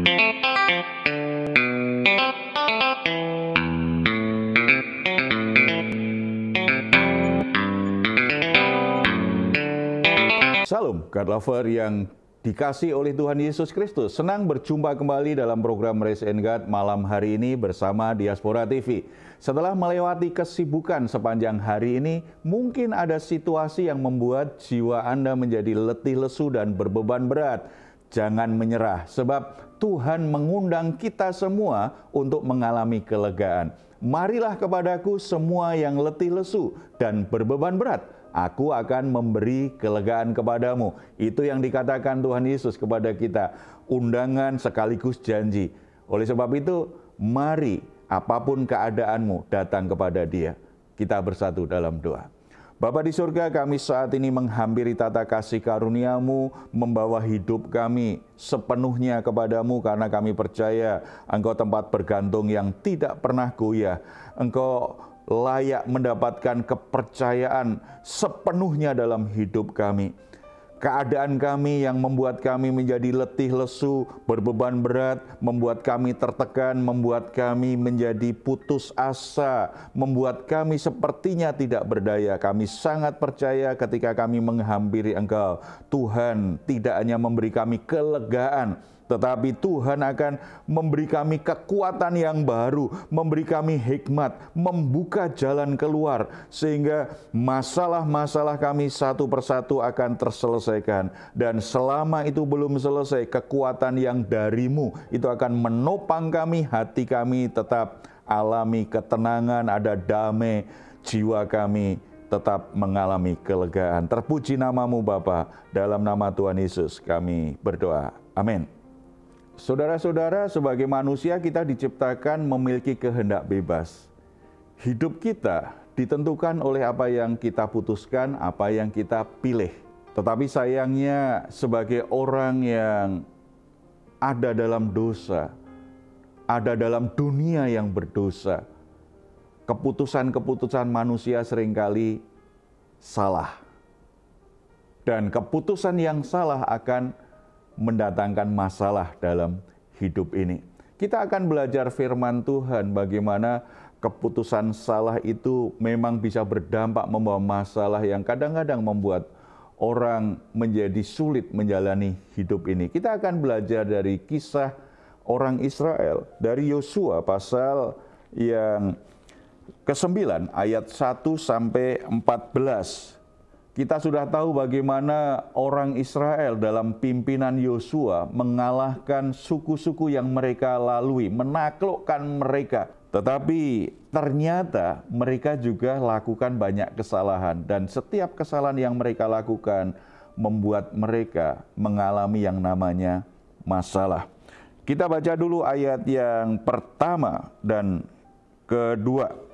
Salam, God Lover yang dikasih oleh Tuhan Yesus Kristus. Senang berjumpa kembali dalam program Raise and God malam hari ini bersama Diaspora TV. Setelah melewati kesibukan sepanjang hari ini, mungkin ada situasi yang membuat jiwa Anda menjadi letih lesu dan berbeban berat. Jangan menyerah, sebab Tuhan mengundang kita semua untuk mengalami kelegaan. Marilah kepadaku semua yang letih lesu dan berbeban berat. Aku akan memberi kelegaan kepadamu. Itu yang dikatakan Tuhan Yesus kepada kita. Undangan sekaligus janji. Oleh sebab itu, mari apapun keadaanmu datang kepada Dia. Kita bersatu dalam doa. Bapa di surga, kami saat ini menghampiri tata kasih karunia-Mu, membawa hidup kami sepenuhnya kepadamu karena kami percaya Engkau tempat bergantung yang tidak pernah goyah. Engkau layak mendapatkan kepercayaan sepenuhnya dalam hidup kami. Keadaan kami yang membuat kami menjadi letih lesu, berbeban berat, membuat kami tertekan, membuat kami menjadi putus asa, membuat kami sepertinya tidak berdaya. Kami sangat percaya ketika kami menghampiri Engkau, Tuhan tidak hanya memberi kami kelegaan, tetapi Tuhan akan memberi kami kekuatan yang baru, memberi kami hikmat, membuka jalan keluar, sehingga masalah-masalah kami satu persatu akan terselesaikan. Dan selama itu belum selesai, kekuatan yang dari-Mu itu akan menopang kami, hati kami tetap alami ketenangan, ada damai, jiwa kami tetap mengalami kelegaan. Terpuji nama-Mu Bapa, dalam nama Tuhan Yesus kami berdoa. Amin. Saudara-saudara, sebagai manusia kita diciptakan memiliki kehendak bebas. Hidup kita ditentukan oleh apa yang kita putuskan, apa yang kita pilih. Tetapi sayangnya sebagai orang yang ada dalam dosa, ada dalam dunia yang berdosa, keputusan-keputusan manusia seringkali salah. Dan keputusan yang salah akan mendatangkan masalah dalam hidup ini. Kita akan belajar firman Tuhan bagaimana keputusan salah itu memang bisa berdampak membawa masalah yang kadang-kadang membuat orang menjadi sulit menjalani hidup ini. Kita akan belajar dari kisah orang Israel, dari Yosua pasal yang ke-9 ayat 1 sampai 14. Kita sudah tahu bagaimana orang Israel dalam pimpinan Yosua mengalahkan suku-suku yang mereka lalui, menaklukkan mereka. Tetapi ternyata mereka juga lakukan banyak kesalahan, dan setiap kesalahan yang mereka lakukan membuat mereka mengalami yang namanya masalah. Kita baca dulu ayat yang pertama dan kedua.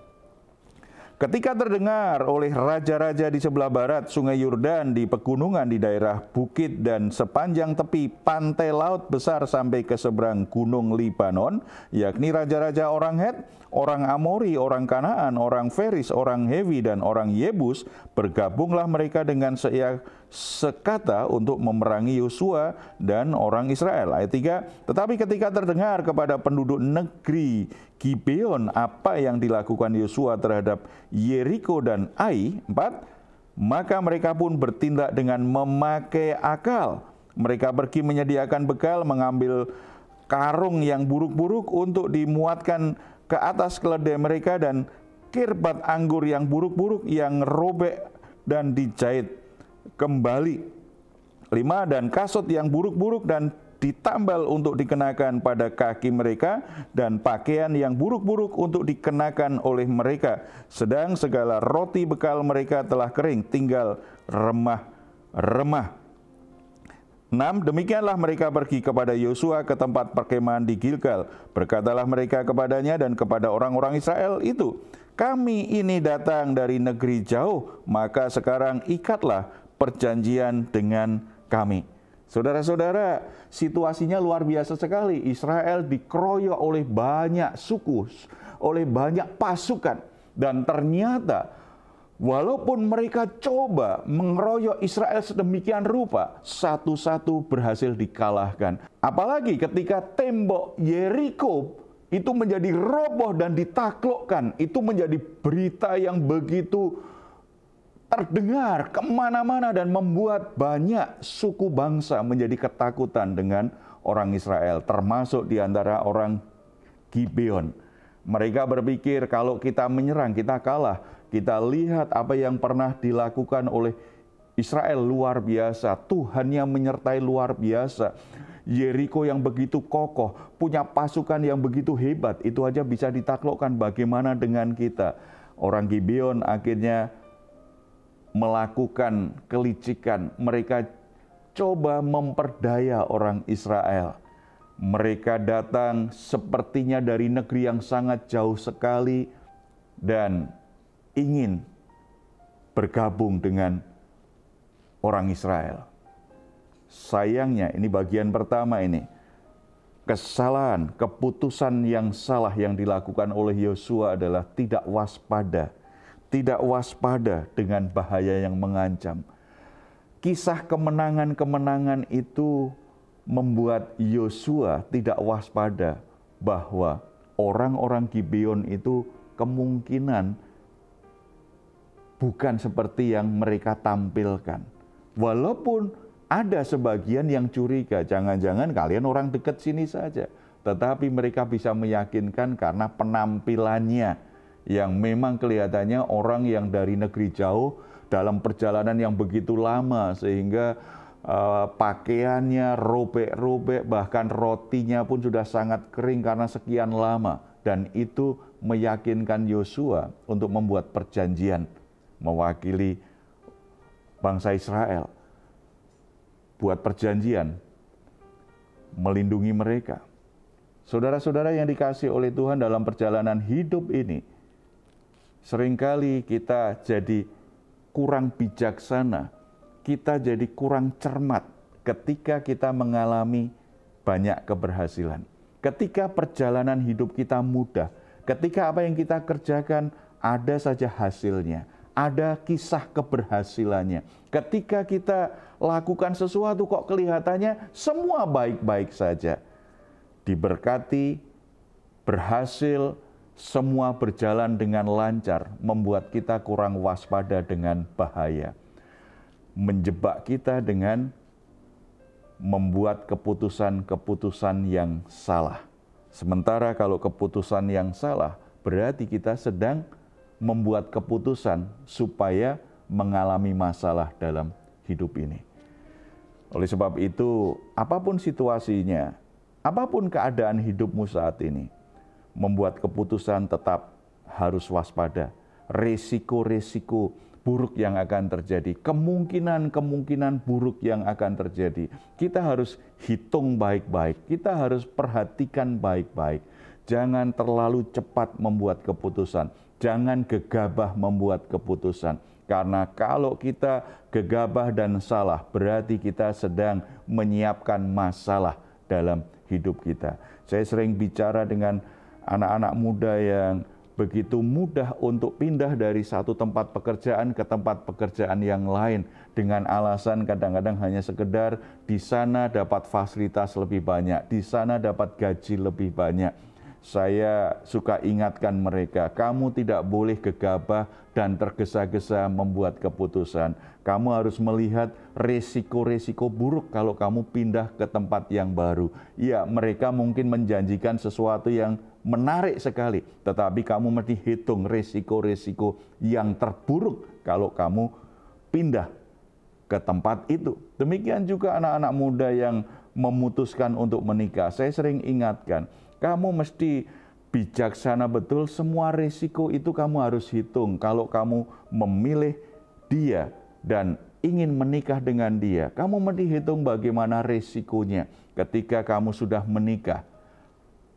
Ketika terdengar oleh raja-raja di sebelah barat Sungai Yordan, di pegunungan, di daerah bukit dan sepanjang tepi pantai laut besar sampai ke seberang gunung Libanon, yakni raja-raja orang Het, orang Amori, orang Kanaan, orang Feris, orang Hewi, dan orang Yebus, bergabunglah mereka dengan sekata untuk memerangi Yosua dan orang Israel. Ayat 3, tetapi ketika terdengar kepada penduduk negeri Gibeon apa yang dilakukan Yosua terhadap Yeriko dan Ai, 4, maka mereka pun bertindak dengan memakai akal. Mereka pergi menyediakan bekal, mengambil karung yang buruk-buruk untuk dimuatkan ke atas keledai mereka, dan kirbat anggur yang buruk-buruk yang robek dan dijahit kembali. 5, dan kasut yang buruk-buruk dan ditambal untuk dikenakan pada kaki mereka, dan pakaian yang buruk-buruk untuk dikenakan oleh mereka. Sedang segala roti bekal mereka telah kering, tinggal remah-remah. 6, demikianlah mereka pergi kepada Yosua ke tempat perkemahan di Gilgal. Berkatalah mereka kepadanya dan kepada orang-orang Israel itu, kami ini datang dari negeri jauh, maka sekarang ikatlah perjanjian dengan kami. Saudara-saudara, situasinya luar biasa sekali. Israel dikeroyok oleh banyak suku, oleh banyak pasukan. Dan ternyata Walaupun mereka coba mengeroyok Israel sedemikian rupa, satu-satu berhasil dikalahkan. Apalagi ketika tembok Yeriko itu menjadi roboh dan ditaklukkan, itu menjadi berita yang begitu terdengar kemana-mana dan membuat banyak suku bangsa menjadi ketakutan dengan orang Israel, termasuk di antara orang Gibeon. Mereka berpikir kalau kita menyerang, kita kalah. Kita lihat apa yang pernah dilakukan oleh Israel luar biasa. Tuhannya menyertai luar biasa. Yeriko yang begitu kokoh, punya pasukan yang begitu hebat, itu aja bisa ditaklukkan. Bagaimana dengan kita? Orang Gibeon akhirnya melakukan kelicikan. Mereka coba memperdaya orang Israel. Mereka datang sepertinya dari negeri yang sangat jauh sekali dan ingin bergabung dengan orang Israel. Sayangnya, ini bagian pertama ini. Kesalahan, keputusan yang salah yang dilakukan oleh Yosua adalah tidak waspada. Tidak waspada dengan bahaya yang mengancam. Kisah kemenangan-kemenangan itu membuat Yosua tidak waspada bahwa orang-orang Gibeon itu kemungkinan bukan seperti yang mereka tampilkan. Walaupun ada sebagian yang curiga, jangan-jangan kalian orang dekat sini saja. Tetapi mereka bisa meyakinkan karena penampilannya yang memang kelihatannya orang yang dari negeri jauh dalam perjalanan yang begitu lama sehingga pakaiannya robek-robek, bahkan rotinya pun sudah sangat kering karena sekian lama. Dan itu meyakinkan Yosua untuk membuat perjanjian mewakili bangsa Israel. Buat perjanjian melindungi mereka. Saudara-saudara yang dikasihi oleh Tuhan, dalam perjalanan hidup ini, seringkali kita jadi kurang bijaksana, kita jadi kurang cermat ketika kita mengalami banyak keberhasilan. Ketika perjalanan hidup kita mudah, ketika apa yang kita kerjakan ada saja hasilnya, ada kisah keberhasilannya. Ketika kita lakukan sesuatu kok kelihatannya semua baik-baik saja. Diberkati, berhasil, semua berjalan dengan lancar, membuat kita kurang waspada dengan bahaya. Menjebak kita dengan membuat keputusan-keputusan yang salah. Sementara kalau keputusan yang salah, berarti kita sedang membuat keputusan supaya mengalami masalah dalam hidup ini. Oleh sebab itu, apapun situasinya, apapun keadaan hidupmu saat ini, membuat keputusan tetap harus waspada. Resiko-resiko buruk yang akan terjadi, kemungkinan-kemungkinan buruk yang akan terjadi. Kita harus hitung baik-baik, kita harus perhatikan baik-baik. Jangan terlalu cepat membuat keputusan. Jangan gegabah membuat keputusan. Karena kalau kita gegabah dan salah, berarti kita sedang menyiapkan masalah dalam hidup kita. Saya sering bicara dengan anak-anak muda yang begitu mudah untuk pindah dari satu tempat pekerjaan ke tempat pekerjaan yang lain. Dengan alasan kadang-kadang hanya sekedar di sana dapat fasilitas lebih banyak, di sana dapat gaji lebih banyak. Saya suka ingatkan mereka, kamu tidak boleh gegabah dan tergesa-gesa membuat keputusan. Kamu harus melihat resiko-resiko buruk kalau kamu pindah ke tempat yang baru. Ya, mereka mungkin menjanjikan sesuatu yang menarik sekali, tetapi kamu mesti hitung resiko-resiko yang terburuk kalau kamu pindah ke tempat itu. Demikian juga anak-anak muda yang memutuskan untuk menikah. Saya sering ingatkan, kamu mesti bijaksana betul, semua risiko itu kamu harus hitung. Kalau kamu memilih dia dan ingin menikah dengan dia, kamu mesti hitung bagaimana risikonya. Ketika kamu sudah menikah,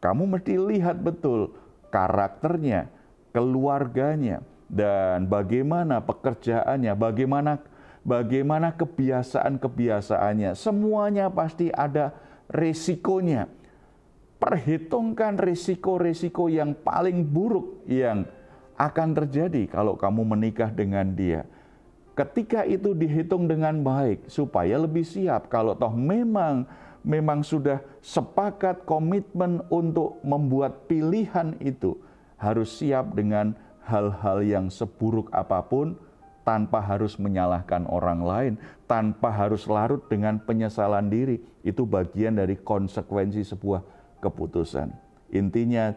kamu mesti lihat betul karakternya, keluarganya, dan bagaimana pekerjaannya, bagaimana kebiasaan-kebiasaannya. Semuanya pasti ada risikonya. Perhitungkan risiko-risiko yang paling buruk yang akan terjadi kalau kamu menikah dengan dia. Ketika itu dihitung dengan baik supaya lebih siap. Kalau toh memang sudah sepakat komitmen untuk membuat pilihan itu, harus siap dengan hal-hal yang seburuk apapun tanpa harus menyalahkan orang lain, tanpa harus larut dengan penyesalan diri. Itu bagian dari konsekuensi sebuah keputusan. Intinya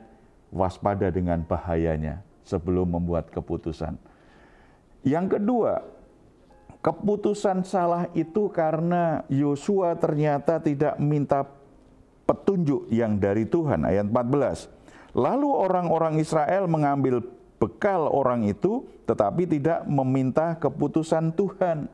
waspada dengan bahayanya sebelum membuat keputusan. Yang kedua, keputusan salah itu karena Yosua ternyata tidak minta petunjuk yang dari Tuhan. Ayat 14. Lalu orang-orang Israel mengambil bekal orang itu, tetapi tidak meminta keputusan Tuhan.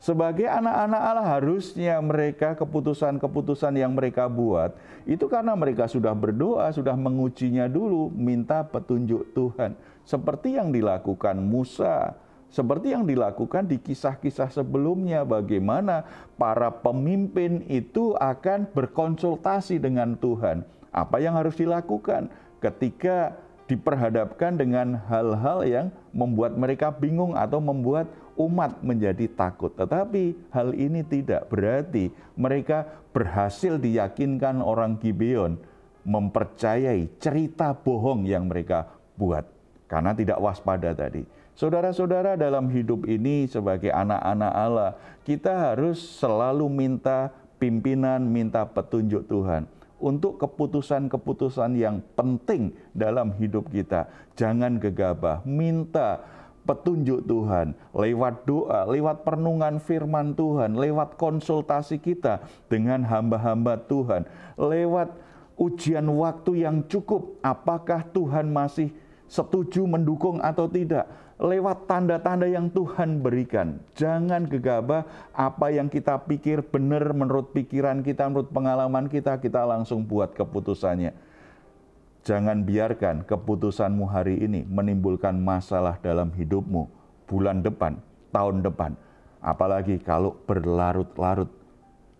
Sebagai anak-anak Allah, harusnya mereka keputusan-keputusan yang mereka buat, itu karena mereka sudah berdoa, sudah mengujinya dulu, minta petunjuk Tuhan. Seperti yang dilakukan Musa, seperti yang dilakukan di kisah-kisah sebelumnya, bagaimana para pemimpin itu akan berkonsultasi dengan Tuhan. Apa yang harus dilakukan ketika diperhadapkan dengan hal-hal yang membuat mereka bingung atau membuat umat menjadi takut. Tetapi hal ini tidak berarti mereka berhasil diyakinkan orang Gibeon mempercayai cerita bohong yang mereka buat karena tidak waspada tadi. Saudara-saudara, dalam hidup ini sebagai anak-anak Allah, kita harus selalu minta pimpinan, minta petunjuk Tuhan untuk keputusan-keputusan yang penting dalam hidup kita. Jangan gegabah, minta petunjuk Tuhan lewat doa, lewat perenungan firman Tuhan, lewat konsultasi kita dengan hamba-hamba Tuhan, lewat ujian waktu yang cukup, apakah Tuhan masih setuju mendukung atau tidak, lewat tanda-tanda yang Tuhan berikan. Jangan gegabah apa yang kita pikir benar menurut pikiran kita, menurut pengalaman kita, kita langsung buat keputusannya. Jangan biarkan keputusanmu hari ini menimbulkan masalah dalam hidupmu bulan depan, tahun depan. Apalagi kalau berlarut-larut.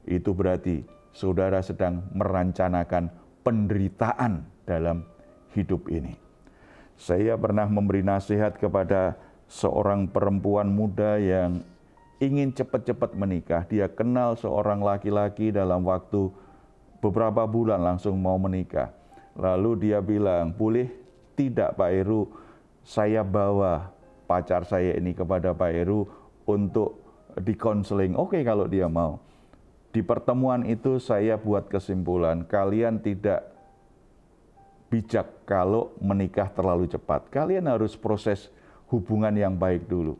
Itu berarti saudara sedang merancanakan penderitaan dalam hidup ini. Saya pernah memberi nasihat kepada seorang perempuan muda yang ingin cepat-cepat menikah. Dia kenal seorang laki-laki dalam waktu beberapa bulan langsung mau menikah. Lalu dia bilang, boleh tidak Pak Heru, saya bawa pacar saya ini kepada Pak Heru untuk dikonseling. Oke, kalau dia mau. Di pertemuan itu saya buat kesimpulan, kalian tidak bijak kalau menikah terlalu cepat. Kalian harus proses hubungan yang baik dulu.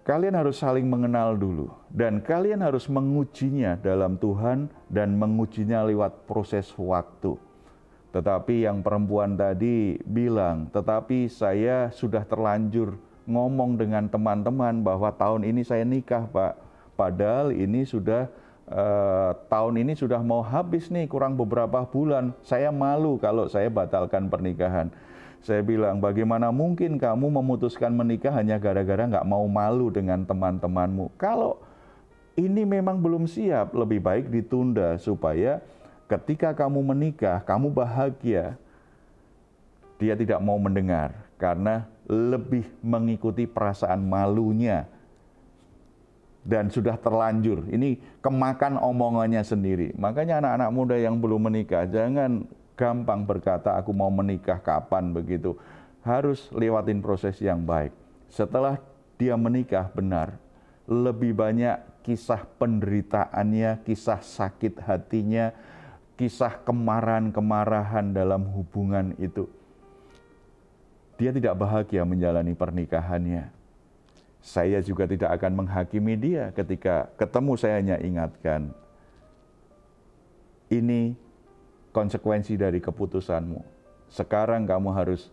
Kalian harus saling mengenal dulu. Dan kalian harus mengujinya dalam Tuhan dan mengujinya lewat proses waktu. Tetapi yang perempuan tadi bilang, tetapi saya sudah terlanjur ngomong dengan teman-teman bahwa tahun ini saya nikah Pak. Padahal ini sudah tahun ini sudah mau habis nih, kurang beberapa bulan. Saya malu kalau saya batalkan pernikahan. Saya bilang, bagaimana mungkin kamu memutuskan menikah hanya gara-gara nggak mau malu dengan teman-temanmu. Kalau ini memang belum siap, lebih baik ditunda supaya ketika kamu menikah, kamu bahagia. Dia tidak mau mendengar karena lebih mengikuti perasaan malunya. Dan sudah terlanjur, ini kemakan omongannya sendiri. Makanya anak-anak muda yang belum menikah, jangan gampang berkata aku mau menikah kapan begitu. Harus lewatin proses yang baik. Setelah dia menikah benar, lebih banyak kisah penderitaannya, kisah sakit hatinya, kisah kemarahan dalam hubungan itu. Dia tidak bahagia menjalani pernikahannya. Saya juga tidak akan menghakimi dia. Ketika ketemu saya hanya ingatkan, ini konsekuensi dari keputusanmu. Sekarang kamu harus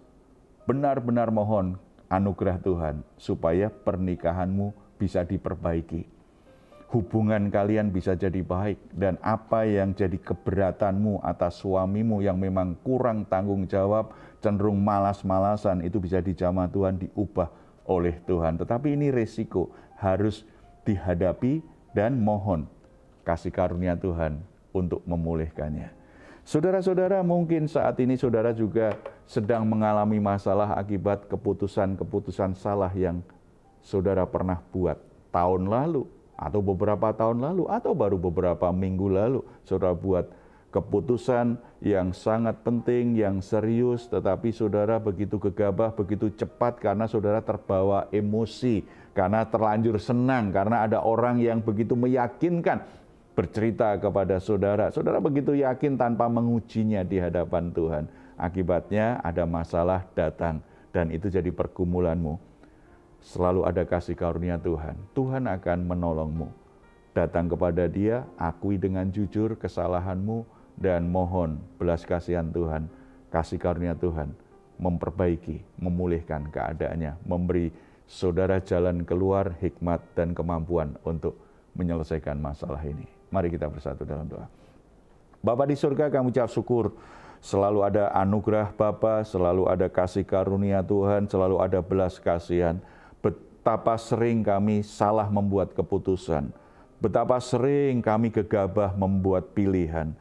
benar-benar mohon anugerah Tuhan supaya pernikahanmu bisa diperbaiki. Hubungan kalian bisa jadi baik, dan apa yang jadi keberatanmu atas suamimu yang memang kurang tanggung jawab, cenderung malas-malasan, itu bisa dijamah Tuhan, diubah oleh Tuhan. Tetapi ini resiko, harus dihadapi dan mohon kasih karunia Tuhan untuk memulihkannya. Saudara-saudara, mungkin saat ini saudara juga sedang mengalami masalah akibat keputusan-keputusan salah yang saudara pernah buat tahun lalu, atau beberapa tahun lalu, atau baru beberapa minggu lalu, saudara buat keputusan yang sangat penting, yang serius, tetapi saudara begitu gegabah, begitu cepat karena saudara terbawa emosi, karena terlanjur senang, karena ada orang yang begitu meyakinkan bercerita kepada saudara. Saudara begitu yakin tanpa mengujinya di hadapan Tuhan. Akibatnya ada masalah datang dan itu jadi pergumulanmu. Selalu ada kasih karunia Tuhan. Tuhan akan menolongmu. Datang kepada Dia, akui dengan jujur kesalahanmu, dan mohon belas kasihan Tuhan, kasih karunia Tuhan, memperbaiki, memulihkan keadaannya, memberi saudara jalan keluar, hikmat dan kemampuan untuk menyelesaikan masalah ini. Mari kita bersatu dalam doa. Bapa di surga, kami ucap syukur, selalu ada anugerah Bapa, selalu ada kasih karunia Tuhan, selalu ada belas kasihan. Betapa sering kami salah membuat keputusan, betapa sering kami gegabah membuat pilihan.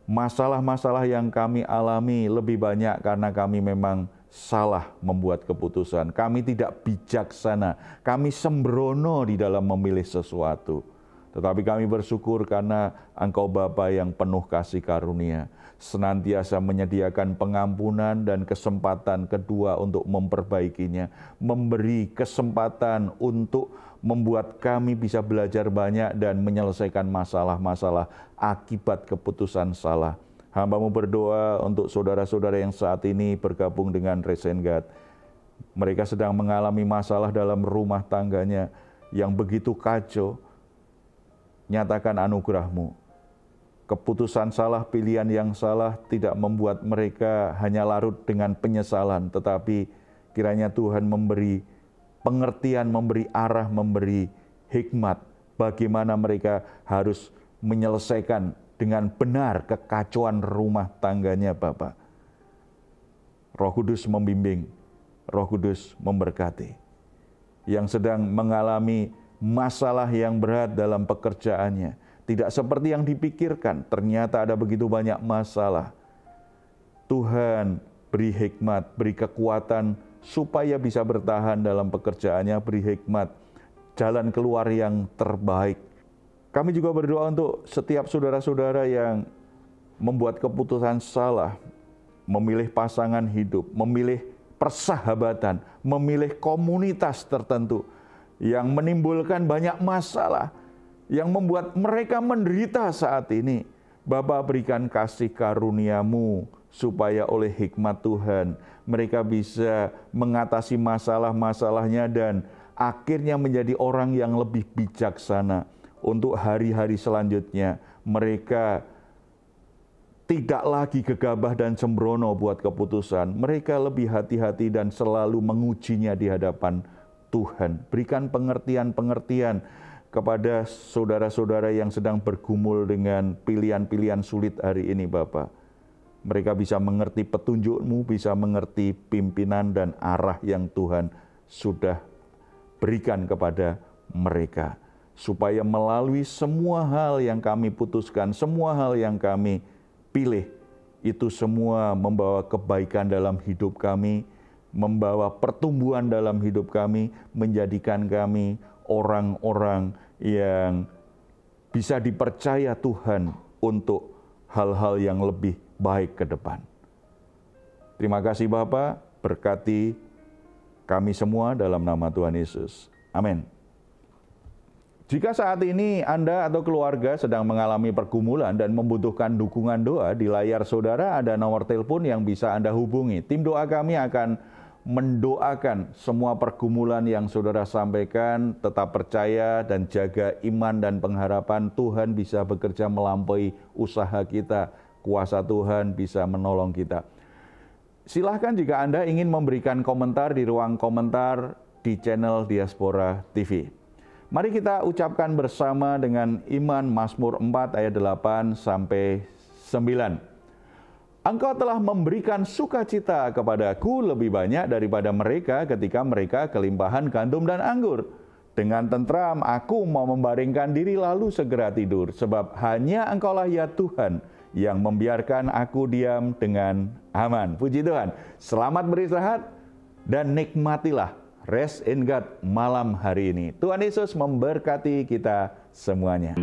Masalah-masalah yang kami alami lebih banyak karena kami memang salah membuat keputusan. Kami tidak bijaksana, kami sembrono di dalam memilih sesuatu. Tetapi kami bersyukur karena Engkau Bapa yang penuh kasih karunia, senantiasa menyediakan pengampunan dan kesempatan kedua untuk memperbaikinya, memberi kesempatan untuk membuat kami bisa belajar banyak dan menyelesaikan masalah-masalah akibat keputusan salah. Hamba-Mu berdoa untuk saudara-saudara yang saat ini bergabung dengan Resenggat. Mereka sedang mengalami masalah dalam rumah tangganya yang begitu kacau. Nyatakan anugerah-Mu. Keputusan salah, pilihan yang salah tidak membuat mereka hanya larut dengan penyesalan, tetapi kiranya Tuhan memberi pengertian, memberi arah, memberi hikmat bagaimana mereka harus menyelesaikan dengan benar kekacauan rumah tangganya Bapa. Roh Kudus membimbing, Roh Kudus memberkati. Yang sedang mengalami masalah yang berat dalam pekerjaannya, tidak seperti yang dipikirkan, ternyata ada begitu banyak masalah. Tuhan beri hikmat, beri kekuatan, supaya bisa bertahan dalam pekerjaannya, beri hikmat, jalan keluar yang terbaik. Kami juga berdoa untuk setiap saudara-saudara yang membuat keputusan salah, memilih pasangan hidup, memilih persahabatan, memilih komunitas tertentu, yang menimbulkan banyak masalah, yang membuat mereka menderita saat ini. Bapa, berikan kasih karunia-Mu, supaya oleh hikmat Tuhan mereka bisa mengatasi masalah-masalahnya dan akhirnya menjadi orang yang lebih bijaksana. Untuk hari-hari selanjutnya mereka tidak lagi gegabah dan sembrono buat keputusan. Mereka lebih hati-hati dan selalu mengujinya di hadapan Tuhan. Berikan pengertian-pengertian kepada saudara-saudara yang sedang bergumul dengan pilihan-pilihan sulit hari ini Bapa. Mereka bisa mengerti petunjuk-Mu, bisa mengerti pimpinan dan arah yang Tuhan sudah berikan kepada mereka. Supaya melalui semua hal yang kami putuskan, semua hal yang kami pilih, itu semua membawa kebaikan dalam hidup kami, membawa pertumbuhan dalam hidup kami, menjadikan kami orang-orang yang bisa dipercaya Tuhan untuk hal-hal yang lebih baik ke depan. Terima kasih Bapa, berkati kami semua dalam nama Tuhan Yesus. Amin. Jika saat ini Anda atau keluarga sedang mengalami pergumulan dan membutuhkan dukungan doa, di layar saudara ada nomor telepon yang bisa Anda hubungi. Tim doa kami akan mendoakan semua pergumulan yang saudara sampaikan. Tetap percaya dan jaga iman dan pengharapan Tuhan bisa bekerja melampaui usaha kita. Kuasa Tuhan bisa menolong kita. Silahkan jika Anda ingin memberikan komentar di ruang komentar di channel Diaspora TV. Mari kita ucapkan bersama dengan iman Mazmur 4 ayat 8 sampai 9. Engkau telah memberikan sukacita kepadaku lebih banyak daripada mereka ketika mereka kelimpahan gandum dan anggur. Dengan tentram aku mau membaringkan diri lalu segera tidur, sebab hanya Engkaulah ya Tuhan yang membiarkan aku diam dengan aman. Puji Tuhan. Selamat beristirahat dan nikmatilah rest in God malam hari ini. Tuhan Yesus memberkati kita semuanya.